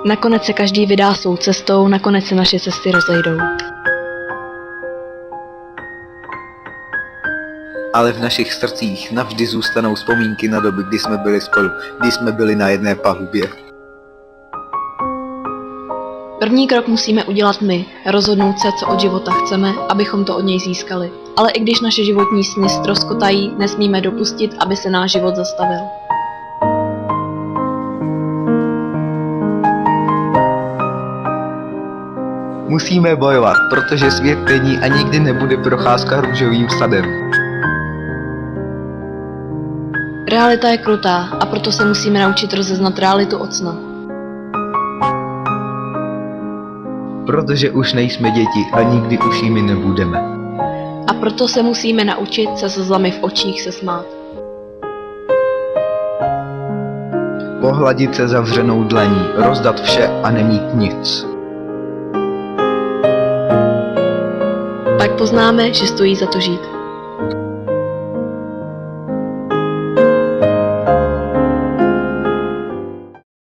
Nakonec se každý vydá svou cestou, nakonec se naše cesty rozejdou. Ale v našich srdcích navždy zůstanou vzpomínky na doby, kdy jsme byli spolu, kdy jsme byli na jedné palubě. První krok musíme udělat my, rozhodnout se, co od života chceme, abychom to od něj získali. Ale i když naše životní sny ztroskotají, nesmíme dopustit, aby se náš život zastavil. Musíme bojovat, protože svět není a nikdy nebude procházka růžovým sadem. Realita je krutá a proto se musíme naučit rozeznat realitu od sna. Protože už nejsme děti a nikdy už jimi nebudeme. A proto se musíme naučit se slzami v očích se smát. Pohladit se zavřenou dlaní, rozdat vše a nemít nic. Pak poznáme, že stojí za to žít.